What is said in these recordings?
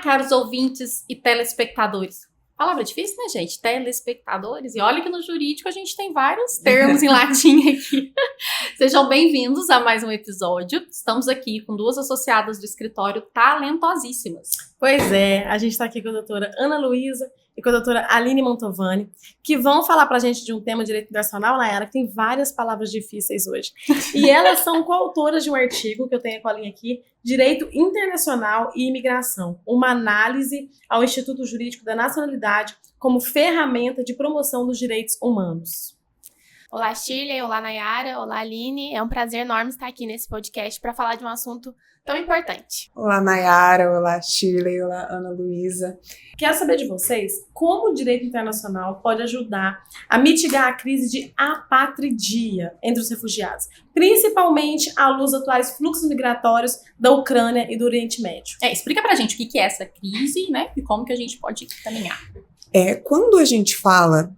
caros ouvintes e telespectadores. Palavra difícil, né, gente? Telespectadores. E olha que no jurídico a gente tem vários termos em latim aqui. Sejam bem-vindos a mais um episódio. Estamos aqui com duas associadas do escritório talentosíssimas. Pois é, a gente está aqui com a doutora Ana Luísa e com a doutora Aline Mantovani, que vão falar pra gente de um tema de direito internacional, Nayara, que tem várias palavras difíceis hoje. E elas são coautoras de um artigo que eu tenho a colinha aqui, Direito Internacional e Imigração, uma análise ao Instituto Jurídico da Nacionalidade como ferramenta de promoção dos direitos humanos. Olá, Shirley, olá, Nayara, olá, Aline. É um prazer enorme estar aqui nesse podcast para falar de um assunto tão importante. Olá, Nayara, olá, Shirley, olá, Ana Luísa. Quero saber de vocês como o direito internacional pode ajudar a mitigar a crise de apatridia entre os refugiados, principalmente à luz dos atuais fluxos migratórios da Ucrânia e do Oriente Médio. Explica pra gente o que é essa crise, né? E como que a gente pode caminhar. Quando a gente fala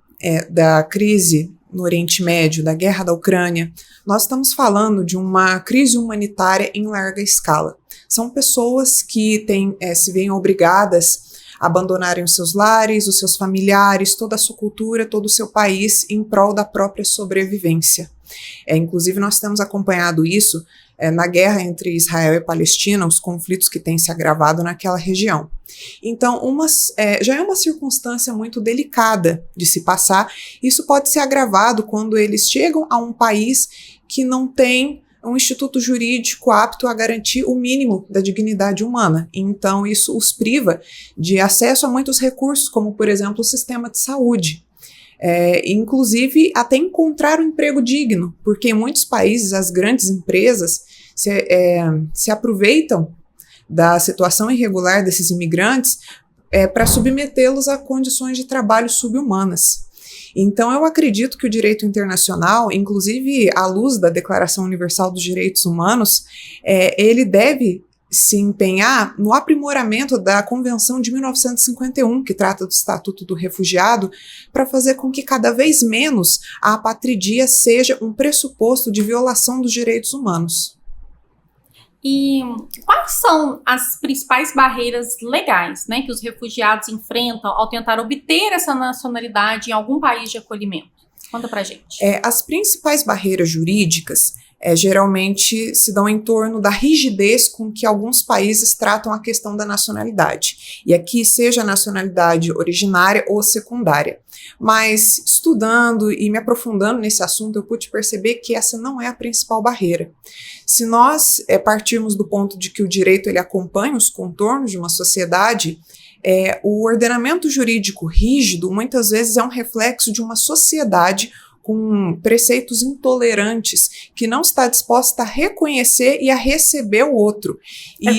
da crise no Oriente Médio, da guerra da Ucrânia, nós estamos falando de uma crise humanitária em larga escala. São pessoas que se veem obrigadas a abandonarem os seus lares, os seus familiares, toda a sua cultura, todo o seu país em prol da própria sobrevivência. Inclusive, nós temos acompanhado isso na guerra entre Israel e Palestina, os conflitos que têm se agravado naquela região. Então, já é uma circunstância muito delicada de se passar. Isso pode ser agravado quando eles chegam a um país que não tem um instituto jurídico apto a garantir o mínimo da dignidade humana. Então, isso os priva de acesso a muitos recursos, como, por exemplo, o sistema de saúde. Inclusive até encontrar um emprego digno, porque em muitos países as grandes empresas se aproveitam da situação irregular desses imigrantes para submetê-los a condições de trabalho subhumanas. Então eu acredito que o direito internacional, inclusive à luz da Declaração Universal dos Direitos Humanos, ele deve se empenhar no aprimoramento da Convenção de 1951, que trata do Estatuto do Refugiado, para fazer com que cada vez menos a apatridia seja um pressuposto de violação dos direitos humanos. E quais são as principais barreiras legais, né, que os refugiados enfrentam ao tentar obter essa nacionalidade em algum país de acolhimento? Conta pra gente. As principais barreiras jurídicas geralmente se dão em torno da rigidez com que alguns países tratam a questão da nacionalidade. E aqui seja a nacionalidade originária ou secundária. Mas estudando e me aprofundando nesse assunto, eu pude perceber que essa não é a principal barreira. Se nós partirmos do ponto de que o direito ele acompanha os contornos de uma sociedade, o ordenamento jurídico rígido muitas vezes é um reflexo de uma sociedade com preceitos intolerantes, que não está disposta a reconhecer e a receber o outro.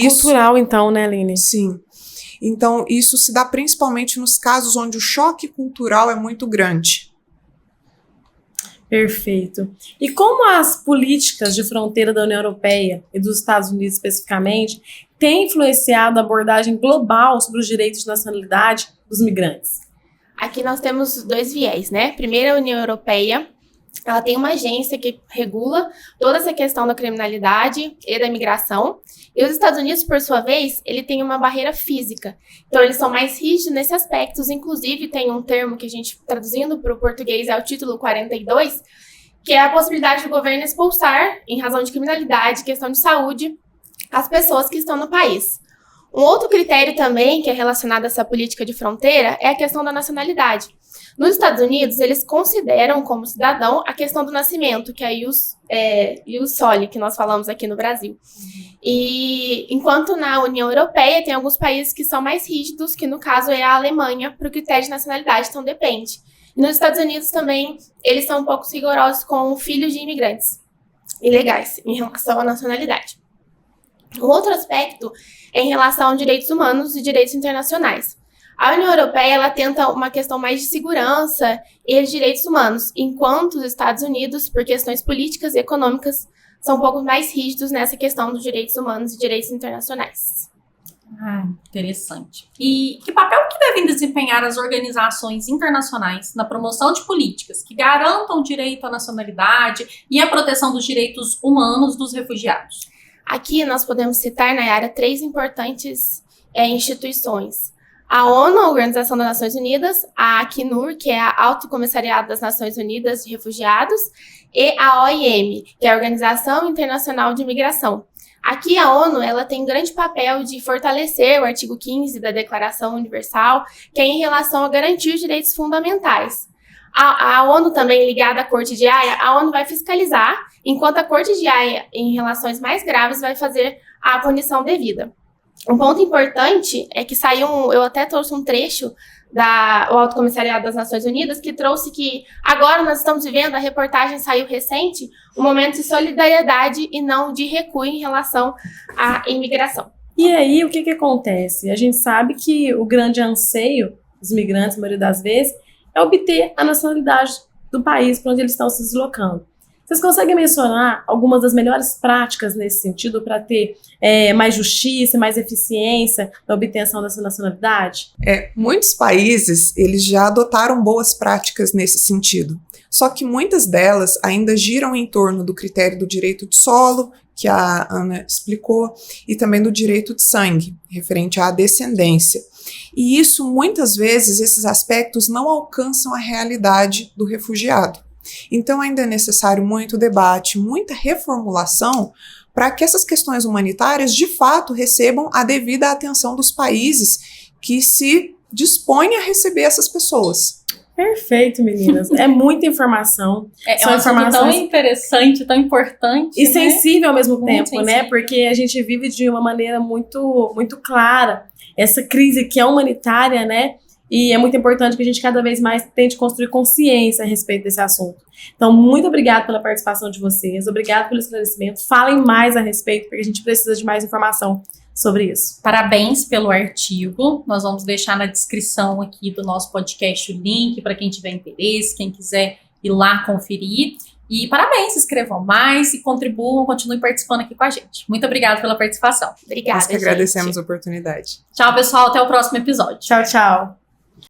Cultural então, né, Aline? Sim. Então, isso se dá principalmente nos casos onde o choque cultural é muito grande. Perfeito. E como as políticas de fronteira da União Europeia e dos Estados Unidos especificamente têm influenciado a abordagem global sobre os direitos de nacionalidade dos migrantes? Aqui nós temos dois viés, né? Primeiro, a União Europeia, ela tem uma agência que regula toda essa questão da criminalidade e da migração. E os Estados Unidos, por sua vez, ele tem uma barreira física. Então, eles são mais rígidos nesse aspecto. Inclusive, tem um termo que a gente, traduzindo para o português, é o título 42, que é a possibilidade do governo expulsar, em razão de criminalidade, questão de saúde, as pessoas que estão no país. Um outro critério também, que é relacionado a essa política de fronteira, é a questão da nacionalidade. Nos Estados Unidos, eles consideram como cidadão a questão do nascimento, que é ius soli, que nós falamos aqui no Brasil. E enquanto na União Europeia tem alguns países que são mais rígidos, que no caso é a Alemanha, para o critério de nacionalidade, então depende. E nos Estados Unidos também, eles são um pouco rigorosos com filhos de imigrantes ilegais em relação à nacionalidade. Um outro aspecto é em relação a direitos humanos e direitos internacionais. A União Europeia ela tenta uma questão mais de segurança e de direitos humanos, enquanto os Estados Unidos, por questões políticas e econômicas, são um pouco mais rígidos nessa questão dos direitos humanos e direitos internacionais. Interessante. E que papel que devem desempenhar as organizações internacionais na promoção de políticas que garantam o direito à nacionalidade e a proteção dos direitos humanos dos refugiados? Aqui nós podemos citar, Nayara, três importantes instituições. A ONU, a Organização das Nações Unidas, a Acnur, que é a Alto Comissariado das Nações Unidas de Refugiados, e a OIM, que é a Organização Internacional de Migração. Aqui a ONU ela tem um grande papel de fortalecer o artigo 15 da Declaração Universal, que é em relação a garantir os direitos fundamentais. A ONU também, ligada à Corte de Haia, a ONU vai fiscalizar, enquanto a Corte de Haia, em relações mais graves, vai fazer a punição devida. Um ponto importante é que eu até trouxe um trecho do Alto Comissariado das Nações Unidas, que trouxe que agora nós estamos vivendo, a reportagem saiu recente, um momento de solidariedade e não de recuo em relação à imigração. E aí, o que acontece? A gente sabe que o grande anseio dos migrantes, a maioria das vezes, é obter a nacionalidade do país para onde eles estão se deslocando. Vocês conseguem mencionar algumas das melhores práticas nesse sentido para ter mais justiça, mais eficiência na obtenção dessa nacionalidade? Muitos países eles já adotaram boas práticas nesse sentido. Só que muitas delas ainda giram em torno do critério do direito de solo, que a Ana explicou, e também do direito de sangue, referente à descendência. E isso, muitas vezes, esses aspectos não alcançam a realidade do refugiado. Então ainda é necessário muito debate, muita reformulação para que essas questões humanitárias de fato recebam a devida atenção dos países que se dispõem a receber essas pessoas. Perfeito, meninas. É muita informação. São informações tão interessante, tão importante. E sensível ao mesmo tempo, sensível. né? Porque a gente vive de uma maneira muito, muito clara essa crise que é humanitária, né? E é muito importante que a gente cada vez mais tente construir consciência a respeito desse assunto. Então, muito obrigada pela participação de vocês, obrigada pelo esclarecimento. Falem mais a respeito, porque a gente precisa de mais informação sobre isso. Parabéns pelo artigo. Nós vamos deixar na descrição aqui do nosso podcast o link para quem tiver interesse, quem quiser ir lá conferir. E parabéns, escrevam mais e contribuam, continuem participando aqui com a gente. Muito obrigada pela participação. Obrigada, Nós que agradecemos a oportunidade. Tchau, pessoal. Até o próximo episódio. Tchau, tchau.